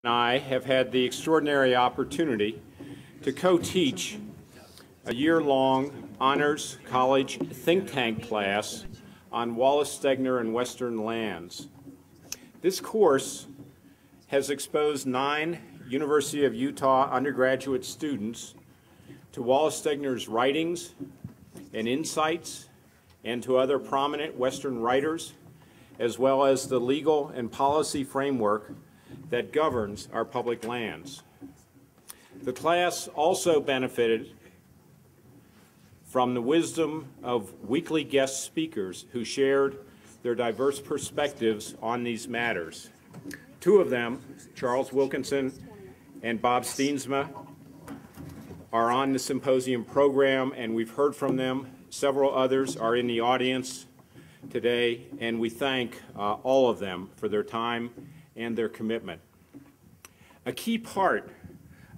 and I have had the extraordinary opportunity to co-teach a year-long honors college think tank class on Wallace, Stegner, and Western lands. This course has exposed 9 University of Utah undergraduate students to Wallace Stegner's writings and insights, and to other prominent Western writers, as well as the legal and policy framework that governs our public lands. The class also benefited from the wisdom of weekly guest speakers who shared their diverse perspectives on these matters. 2 of them, Charles Wilkinson and Bob Steensma, are on the symposium program, and we've heard from them. Several others are in the audience today, and we thank all of them for their time and their commitment. A key part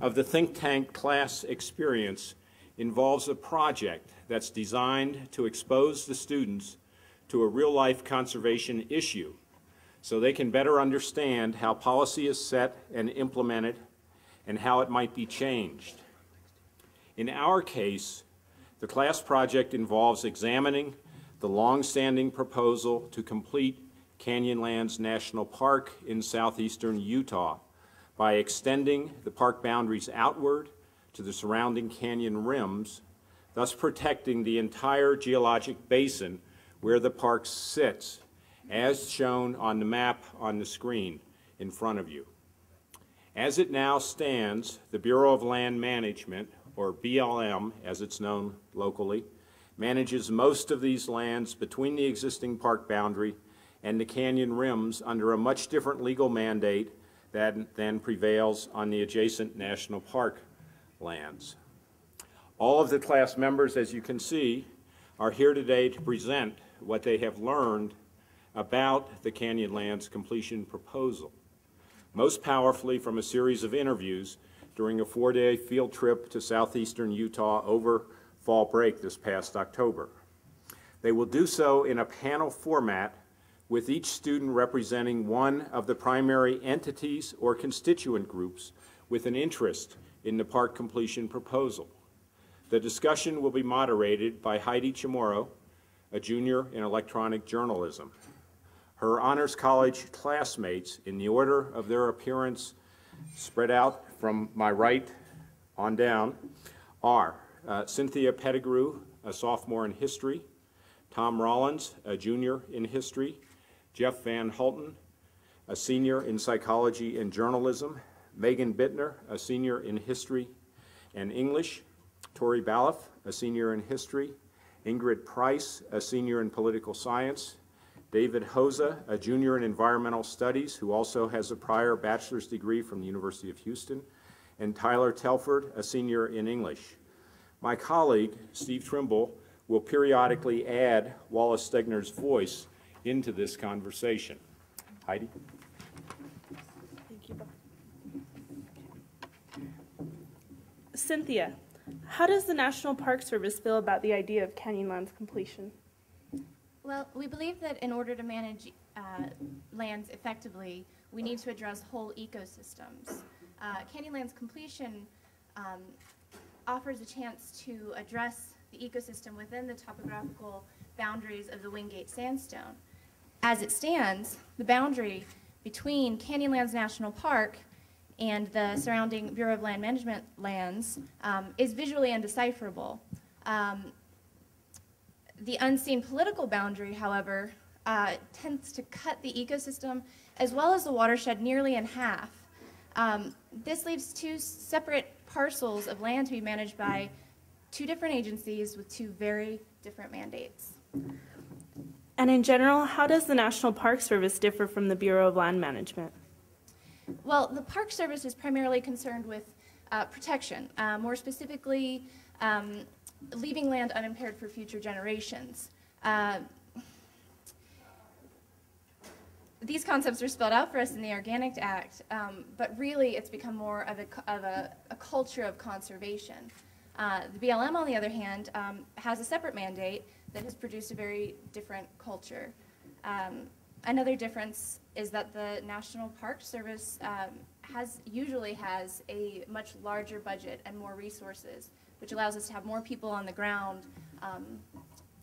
of the think tank class experience involves a project that's designed to expose the students to a real-life conservation issue so they can better understand how policy is set and implemented and how it might be changed. In our case, the class project involves examining the long-standing proposal to complete Canyonlands National Park in southeastern Utah by extending the park boundaries outward to the surrounding canyon rims, thus protecting the entire geologic basin where the park sits, as shown on the map on the screen in front of you. As it now stands, the Bureau of Land Management, or BLM as it's known locally, manages most of these lands between the existing park boundary and the canyon rims under a much different legal mandate than prevails on the adjacent national park lands. All of the class members, as you can see, are here today to present what they have learned about the Canyonlands Completion proposal, most powerfully from a series of interviews during a 4-day field trip to southeastern Utah over fall break this past October. They will do so in a panel format with each student representing one of the primary entities or constituent groups with an interest in the park completion proposal. The discussion will be moderated by Heidi Chamorro, a junior in electronic journalism. Her Honors College classmates, in the order of their appearance spread out from my right on down, are Cynthia Pettigrew, a sophomore in history, Tom Rollins, a junior in history, Jeff Van Hulten, a senior in psychology and journalism, Megan Bittner, a senior in history and English, Tori Balliff, a senior in history, Ingrid Price, a senior in political science, David Hoza, a junior in environmental studies who also has a prior bachelor's degree from the University of Houston, and Tyler Telford, a senior in English. My colleague, Steve Trimble, will periodically add Wallace Stegner's voice into this conversation. Heidi? Thank you, Bob. Cynthia, how does the National Park Service feel about the idea of Canyonlands completion? Well, we believe that in order to manage lands effectively, we need to address whole ecosystems. Canyonlands completion offers a chance to address the ecosystem within the topographical boundaries of the Wingate Sandstone. As it stands, the boundary between Canyonlands National Park and the surrounding Bureau of Land Management lands is visually undecipherable. The unseen political boundary, however, tends to cut the ecosystem as well as the watershed nearly in half. This leaves 2 separate parcels of land to be managed by 2 different agencies with 2 very different mandates. And in general, how does the National Park Service differ from the Bureau of Land Management? Well, the Park Service is primarily concerned with protection, more specifically leaving land unimpaired for future generations. These concepts are spelled out for us in the Organic Act, but really it's become more of a culture of conservation. The BLM, on the other hand, has a separate mandate that has produced a very different culture. Another difference is that the National Park Service usually has a much larger budget and more resources, which allows us to have more people on the ground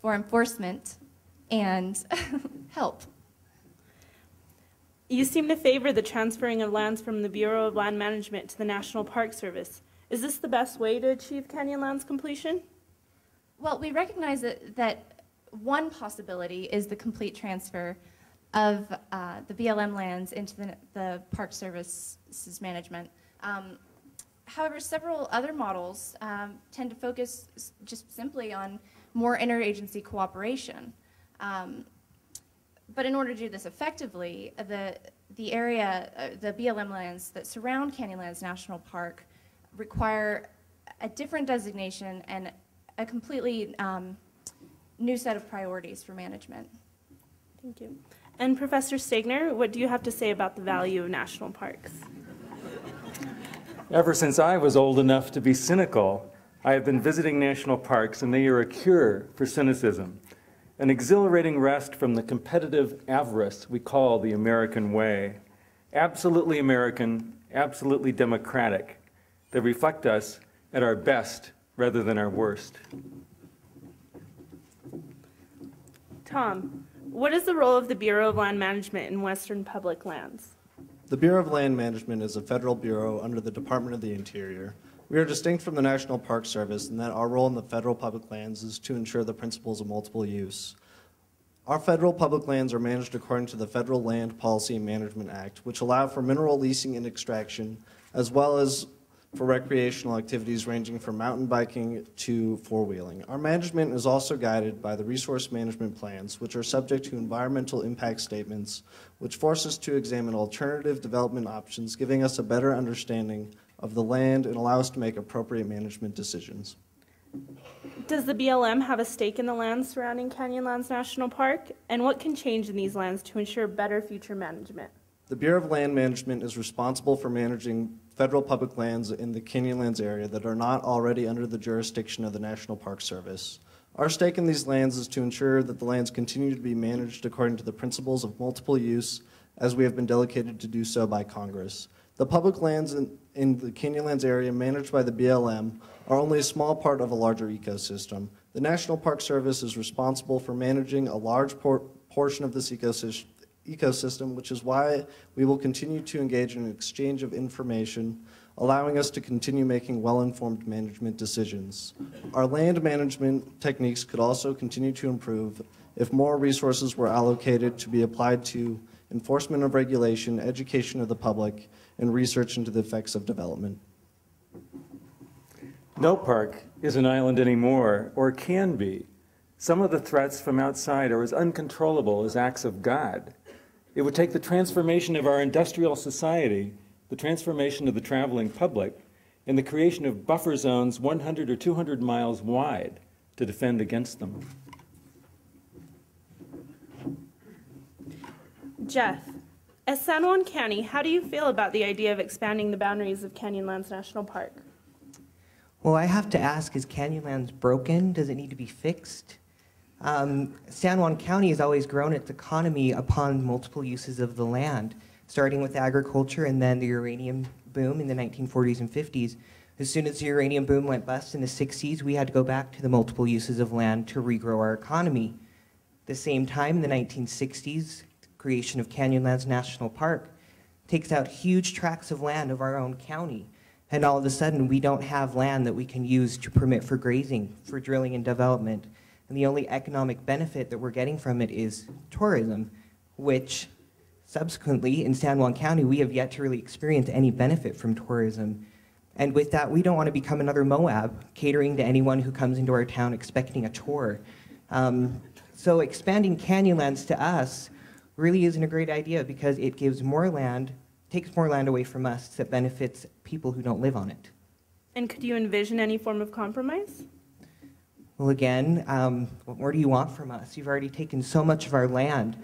for enforcement and help. You seem to favor the transferring of lands from the Bureau of Land Management to the National Park Service. Is this the best way to achieve Canyonlands completion? Well, we recognize that one possibility is the complete transfer of the BLM lands into the Park Service's management. However, several other models tend to focus just simply on more interagency cooperation. But in order to do this effectively, the area, the BLM lands that surround Canyonlands National Park require a different designation and a completely new set of priorities for management. Thank you. And Professor Stegner, what do you have to say about the value of national parks? Ever since I was old enough to be cynical, I have been visiting national parks, and they are a cure for cynicism, an exhilarating rest from the competitive avarice we call the American way. Absolutely American, absolutely democratic, that reflect us at our best rather than our worst. Tom, what is the role of the Bureau of Land Management in Western public lands? The Bureau of Land Management is a federal bureau under the Department of the Interior. We are distinct from the National Park Service in that our role in the federal public lands is to ensure the principles of multiple use. Our federal public lands are managed according to the Federal Land Policy and Management Act, which allow for mineral leasing and extraction, as well as for recreational activities ranging from mountain biking to four-wheeling. Our management is also guided by the resource management plans, which are subject to environmental impact statements, which force us to examine alternative development options, giving us a better understanding of the land and allow us to make appropriate management decisions. Does the BLM have a stake in the lands surrounding Canyonlands National Park? And what can change in these lands to ensure better future management? The Bureau of Land Management is responsible for managing federal public lands in the Canyonlands area that are not already under the jurisdiction of the National Park Service. Our stake in these lands is to ensure that the lands continue to be managed according to the principles of multiple use, as we have been delegated to do so by Congress. The public lands in the Canyonlands area managed by the BLM are only a small part of a larger ecosystem. The National Park Service is responsible for managing a large portion of this ecosystem, which is why we will continue to engage in an exchange of information, allowing us to continue making well-informed management decisions. Our land management techniques could also continue to improve if more resources were allocated to be applied to enforcement of regulation, education of the public, and research into the effects of development. No park is an island anymore, or can be. Some of the threats from outside are as uncontrollable as acts of God. It would take the transformation of our industrial society, the transformation of the traveling public, and the creation of buffer zones 100 or 200 miles wide to defend against them. Jeff, as San Juan County, how do you feel about the idea of expanding the boundaries of Canyonlands National Park? Well, I have to ask, is Canyonlands broken? Does it need to be fixed? San Juan County has always grown its economy upon multiple uses of the land, starting with agriculture and then the uranium boom in the 1940s and 50s. As soon as the uranium boom went bust in the 60s, we had to go back to the multiple uses of land to regrow our economy. At the same time, in the 1960s, the creation of Canyonlands National Park takes out huge tracts of land of our own county. And all of a sudden, we don't have land that we can use to permit for grazing, for drilling and development. And the only economic benefit that we're getting from it is tourism, which subsequently in San Juan County, we have yet to really experience any benefit from tourism. And with that, we don't want to become another Moab, catering to anyone who comes into our town expecting a tour. So expanding Canyonlands to us really isn't a great idea because it gives more land, takes more land away from us that benefits people who don't live on it. And could you envision any form of compromise? Well, again, what more do you want from us? You've already taken so much of our land,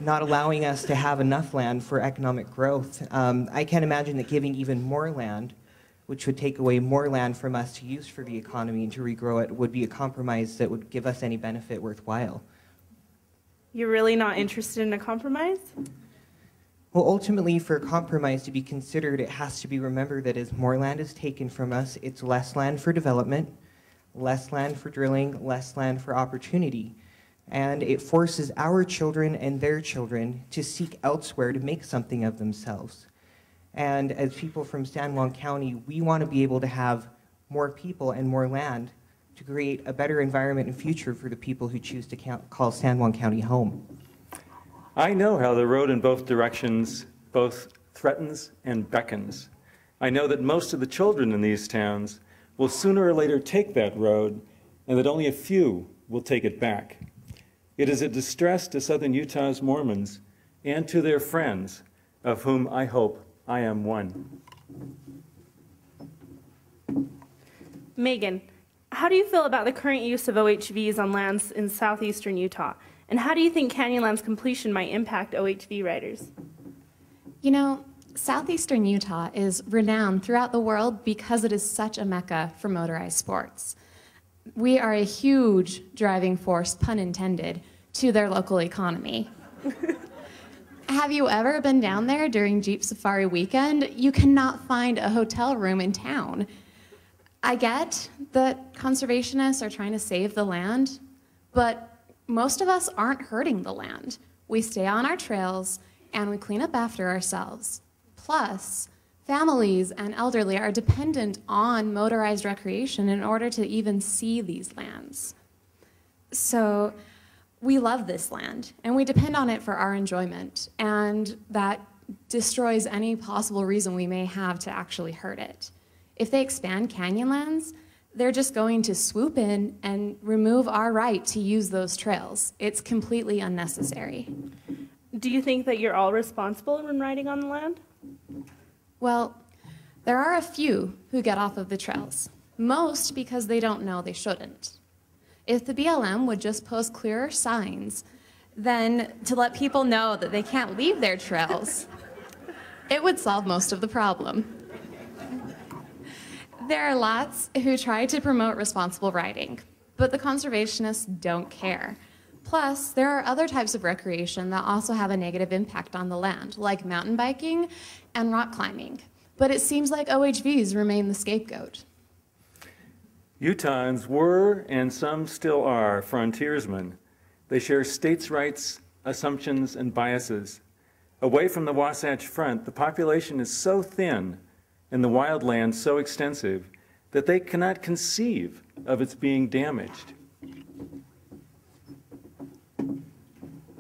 not allowing us to have enough land for economic growth. I can't imagine that giving even more land, which would take away more land from us to use for the economy and to regrow it, would be a compromise that would give us any benefit worthwhile. You're really not interested in a compromise? Well, ultimately, for a compromise to be considered, it has to be remembered that as more land is taken from us, it's less land for development, less land for drilling, less land for opportunity. And it forces our children and their children to seek elsewhere to make something of themselves. And as people from San Juan County, we want to be able to have more people and more land to create a better environment and future for the people who choose to call San Juan County home. I know how the road in both directions both threatens and beckons. I know that most of the children in these towns will sooner or later take that road, and that only a few will take it back. It is a distress to Southern Utah's Mormons and to their friends, of whom I hope I am one. Megan, how do you feel about the current use of OHVs on lands in southeastern Utah? And how do you think Canyonlands Completion might impact OHV riders? You know, southeastern Utah is renowned throughout the world because it is such a mecca for motorized sports. We are a huge driving force, pun intended, to their local economy. Have you ever been down there during Jeep Safari weekend? You cannot find a hotel room in town. I get that conservationists are trying to save the land, but most of us aren't hurting the land. We stay on our trails and we clean up after ourselves. Plus, families and elderly are dependent on motorized recreation in order to even see these lands. So we love this land and we depend on it for our enjoyment, and that destroys any possible reason we may have to actually hurt it. If they expand Canyonlands, they're just going to swoop in and remove our right to use those trails. It's completely unnecessary. Do you think that you're all responsible when riding on the land? Well, there are a few who get off of the trails, most because they don't know they shouldn't. If the BLM would just post clearer signs, then to let people know that they can't leave their trails, it would solve most of the problem. There are lots who try to promote responsible riding, but the conservationists don't care. Plus, there are other types of recreation that also have a negative impact on the land, like mountain biking and rock climbing. But it seems like OHVs remain the scapegoat. Utahns were, and some still are, frontiersmen. They share states' rights, assumptions, and biases. Away from the Wasatch Front, the population is so thin and the wildland so extensive that they cannot conceive of its being damaged.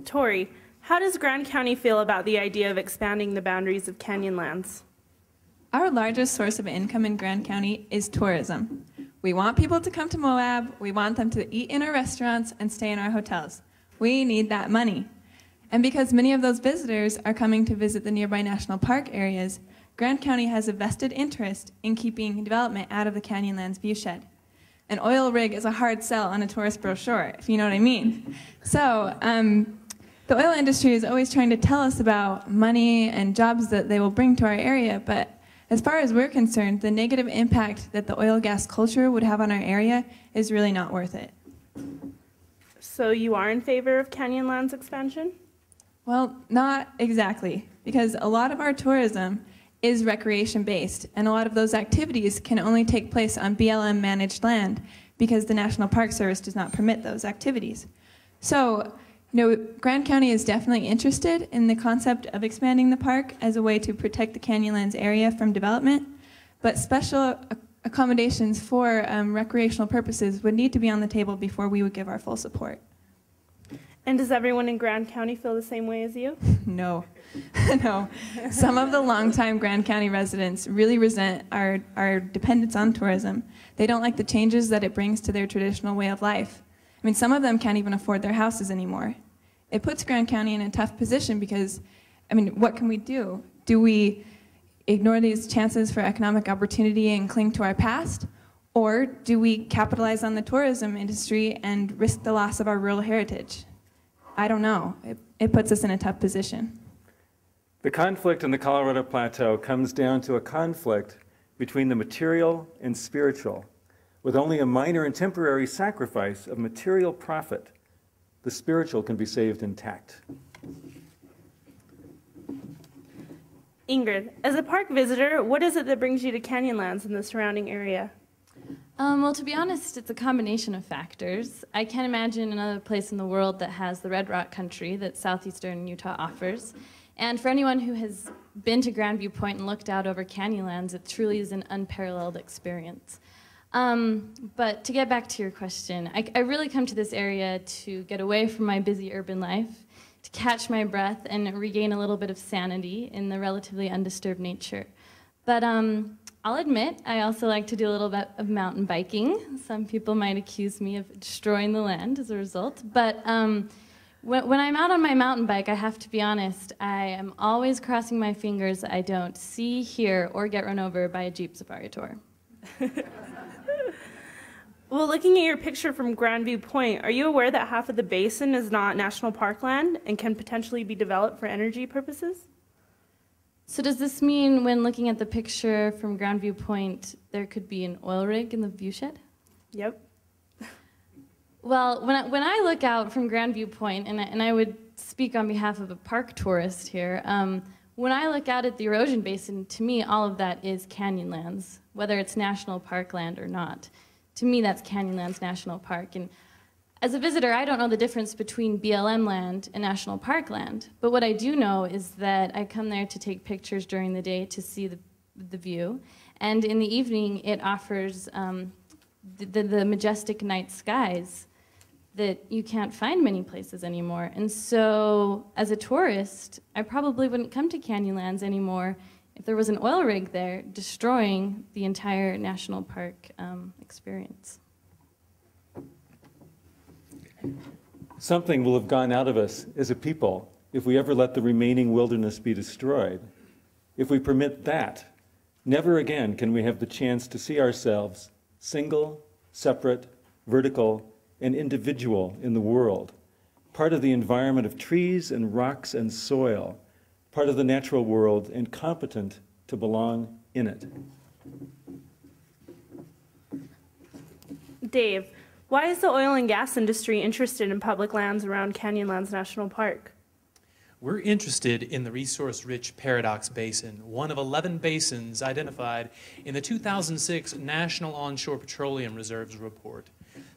Tori, how does Grand County feel about the idea of expanding the boundaries of Canyonlands? Our largest source of income in Grand County is tourism. We want people to come to Moab, we want them to eat in our restaurants and stay in our hotels. We need that money. And because many of those visitors are coming to visit the nearby national park areas, Grand County has a vested interest in keeping development out of the Canyonlands viewshed. An oil rig is a hard sell on a tourist brochure, if you know what I mean. So the oil industry is always trying to tell us about money and jobs that they will bring to our area, but as far as we're concerned, the negative impact that the oil gas culture would have on our area is really not worth it. So you are in favor of Canyonlands expansion? Well, not exactly, because a lot of our tourism is recreation-based, and a lot of those activities can only take place on BLM-managed land because the National Park Service does not permit those activities. So, Grand County is definitely interested in the concept of expanding the park as a way to protect the Canyonlands area from development, but special accommodations for recreational purposes would need to be on the table before we would give our full support. And does everyone in Grand County feel the same way as you? No. No. Some of the longtime Grand County residents really resent our dependence on tourism. They don't like the changes that it brings to their traditional way of life. I mean, some of them can't even afford their houses anymore. It puts Grand County in a tough position because, I mean, what can we do? Do we ignore these chances for economic opportunity and cling to our past? Or do we capitalize on the tourism industry and risk the loss of our rural heritage? I don't know. It puts us in a tough position. The conflict in the Colorado Plateau comes down to a conflict between the material and spiritual. With only a minor and temporary sacrifice of material profit, the spiritual can be saved intact. Ingrid, as a park visitor, what is it that brings you to Canyonlands and the surrounding area? Well, to be honest, it's a combination of factors. I can't imagine another place in the world that has the red rock country that southeastern Utah offers. And for anyone who has been to Grandview Point and looked out over Canyonlands, it truly is an unparalleled experience. But to get back to your question, I really come to this area to get away from my busy urban life, to catch my breath and regain a little bit of sanity in the relatively undisturbed nature. But I'll admit, I also like to do a little bit of mountain biking. Some people might accuse me of destroying the land as a result. But when I'm out on my mountain bike, I have to be honest, I am always crossing my fingers that I don't see, hear, or get run over by a Jeep safari tour. Well, looking at your picture from Grandview Point, are you aware that half of the basin is not national park land and can potentially be developed for energy purposes? So does this mean when looking at the picture from Grandview Point, there could be an oil rig in the viewshed? Yep. Well, when I look out from Grandview Point, and I would speak on behalf of a park tourist here, when I look out at the erosion basin, to me, all of that is Canyonlands, whether it's national park land or not. To me, that's Canyonlands National Park. And as a visitor, I don't know the difference between BLM land and national park land. But what I do know is that I come there to take pictures during the day to see the view. And in the evening, it offers the majestic night skies that you can't find many places anymore. And so, as a tourist, I probably wouldn't come to Canyonlands anymore if there was an oil rig there destroying the entire national park experience. Something will have gone out of us as a people if we ever let the remaining wilderness be destroyed. If we permit that, never again can we have the chance to see ourselves single, separate, vertical, and individual in the world, part of the environment of trees and rocks and soil, part of the natural world and competent to belong in it. Dave, why is the oil and gas industry interested in public lands around Canyonlands National Park? We're interested in the resource-rich Paradox Basin, one of 11 basins identified in the 2006 National Onshore Petroleum Reserves Report.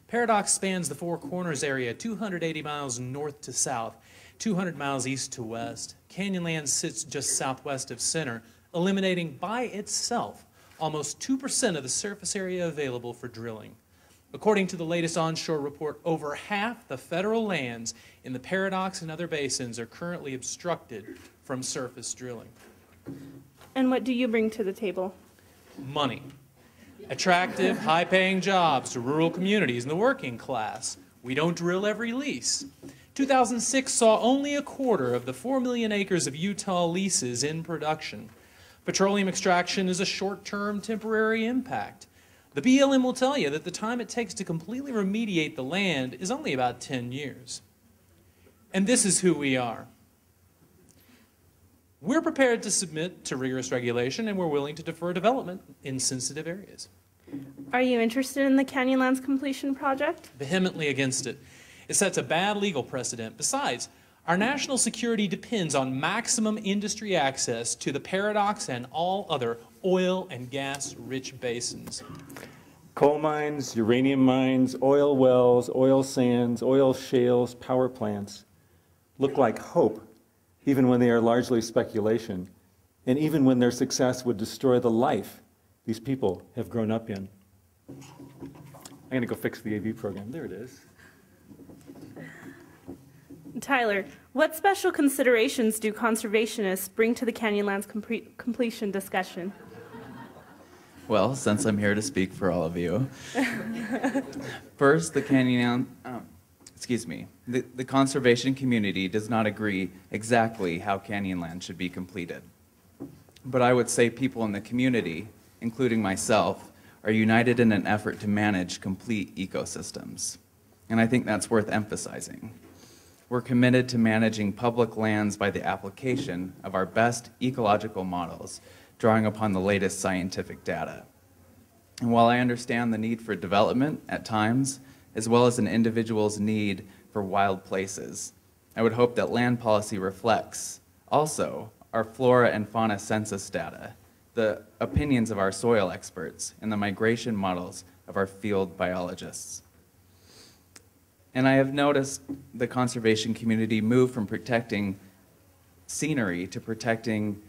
Paradox spans the Four Corners area 280 miles north to south, 200 miles east to west. Canyonlands sits just southwest of center, eliminating by itself almost 2% of the surface area available for drilling. According to the latest onshore report, over half the federal lands in the Paradox and other basins are currently obstructed from surface drilling. And what do you bring to the table? Money. Attractive, high-paying jobs to rural communities and the working class. We don't drill every lease. 2006 saw only a quarter of the 4 million acres of Utah leases in production. Petroleum extraction is a short-term, temporary impact. The BLM will tell you that the time it takes to completely remediate the land is only about 10 years. And this is who we are. We're prepared to submit to rigorous regulation, and we're willing to defer development in sensitive areas. Are you interested in the Canyonlands Completion project? Vehemently against it. It sets a bad legal precedent. Besides, our national security depends on maximum industry access to the Paradox and all other oil and gas-rich basins. Coal mines, uranium mines, oil wells, oil sands, oil shales, power plants look like hope, even when they are largely speculation, and even when their success would destroy the life these people have grown up in. I'm going to go fix the AV program. There it is. Tyler, what special considerations do conservationists bring to the Canyonlands completion discussion? Well, since I'm here to speak for all of you, first, the conservation community does not agree exactly how Canyonland should be completed. But I would say people in the community, including myself, are united in an effort to manage complete ecosystems. And I think that's worth emphasizing. We're committed to managing public lands by the application of our best ecological models, drawing upon the latest scientific data. And while I understand the need for development at times, as well as an individual's need for wild places, I would hope that land policy reflects also our flora and fauna census data, the opinions of our soil experts, and the migration models of our field biologists. And I have noticed the conservation community move from protecting scenery to protecting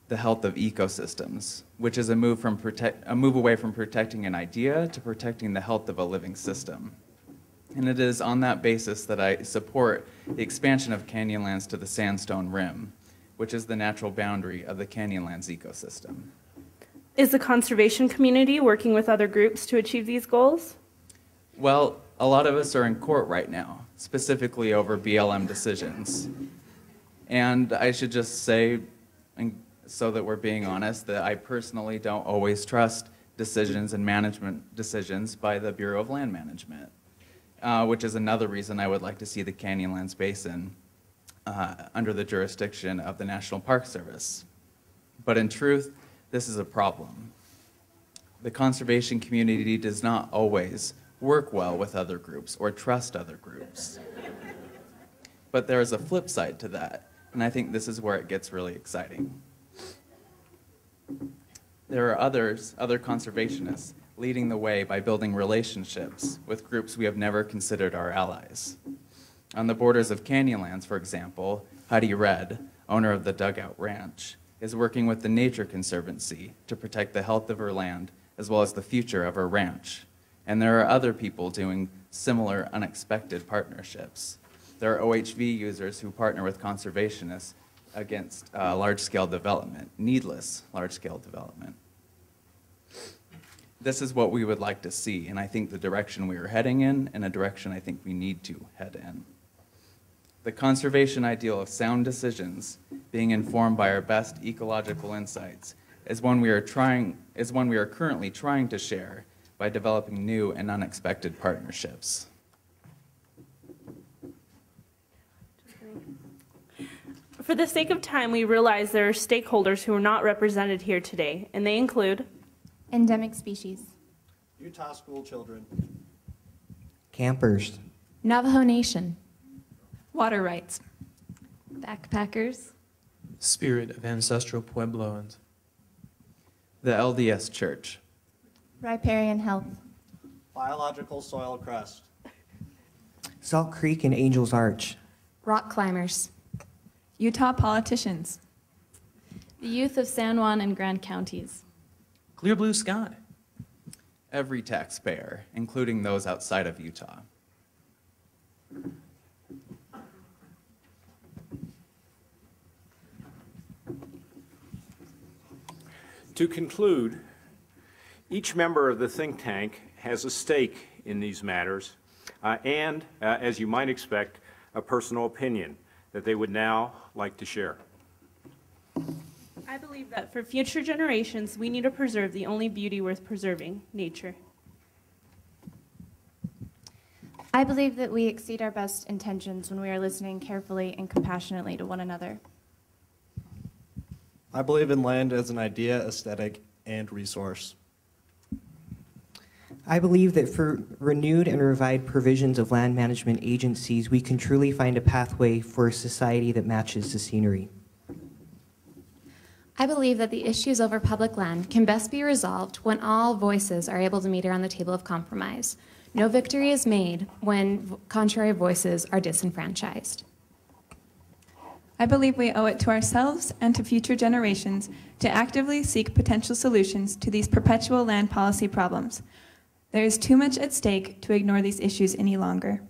the health of ecosystems, which is a move away from protecting an idea to protecting the health of a living system. And it is on that basis that I support the expansion of Canyonlands to the sandstone rim, which is the natural boundary of the Canyonlands ecosystem. Is the conservation community working with other groups to achieve these goals? Well, a lot of us are in court right now, specifically over BLM decisions. And I should just say, so that we're being honest, that I personally don't always trust decisions and management decisions by the Bureau of Land Management, which is another reason I would like to see the Canyonlands Basin under the jurisdiction of the National Park Service. But in truth, this is a problem. The conservation community does not always work well with other groups or trust other groups. But there is a flip side to that, and I think this is where it gets really exciting. There are other conservationists leading the way by building relationships with groups we have never considered our allies. On the borders of Canyonlands, for example, Heidi Red, owner of the Dugout Ranch, is working with the Nature Conservancy to protect the health of her land as well as the future of her ranch. And there are other people doing similar unexpected partnerships. There are OHV users who partner with conservationists against large-scale development, needless large-scale development. This is what we would like to see, and I think the direction we are heading in, and a direction I think we need to head in. The conservation ideal of sound decisions being informed by our best ecological insights is one we are currently trying to share by developing new and unexpected partnerships. For the sake of time, we realize there are stakeholders who are not represented here today, and they include endemic species, Utah school children, Campers, Navajo Nation, Water rights, Backpackers, Spirit of ancestral Puebloans, The LDS Church, riparian health, biological soil crust, Salt Creek and Angel's Arch, rock climbers, Utah politicians, the youth of San Juan and Grand Counties, Clear blue sky, every taxpayer, including those outside of Utah. To conclude, each member of the think tank has a stake in these matters and, as you might expect, a personal opinion that they would now like to share. I believe that for future generations, we need to preserve the only beauty worth preserving, nature. I believe that we exceed our best intentions when we are listening carefully and compassionately to one another. I believe in land as an idea, aesthetic, and resource. I believe that for renewed and revived provisions of land management agencies, we can truly find a pathway for a society that matches the scenery. I believe that the issues over public land can best be resolved when all voices are able to meet around the table of compromise. No victory is made when contrary voices are disenfranchised. I believe we owe it to ourselves and to future generations to actively seek potential solutions to these perpetual land policy problems. There is too much at stake to ignore these issues any longer.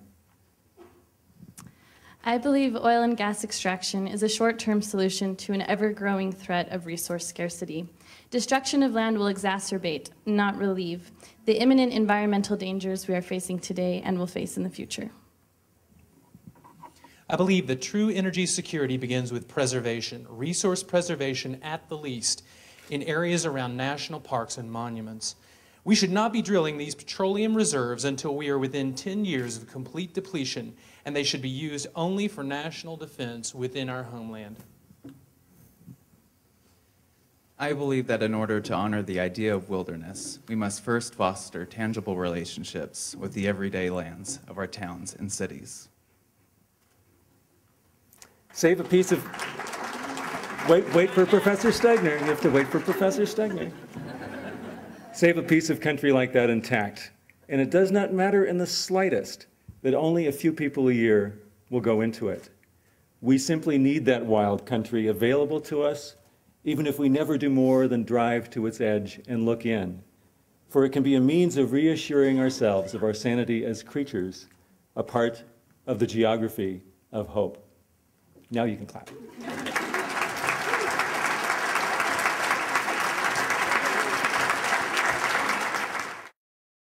I believe oil and gas extraction is a short-term solution to an ever-growing threat of resource scarcity. Destruction of land will exacerbate, not relieve, the imminent environmental dangers we are facing today and will face in the future. I believe that true energy security begins with preservation, resource preservation at the least, in areas around national parks and monuments. We should not be drilling these petroleum reserves until we are within 10 years of complete depletion, and they should be used only for national defense within our homeland. I believe that in order to honor the idea of wilderness, we must first foster tangible relationships with the everyday lands of our towns and cities. Save a piece of Wait for Professor Stegner. You have to wait for Professor Stegner. Save a piece of country like that intact. And it does not matter in the slightest that only a few people a year will go into it. We simply need that wild country available to us, even if we never do more than drive to its edge and look in. For it can be a means of reassuring ourselves of our sanity as creatures, a part of the geography of hope. Now you can clap.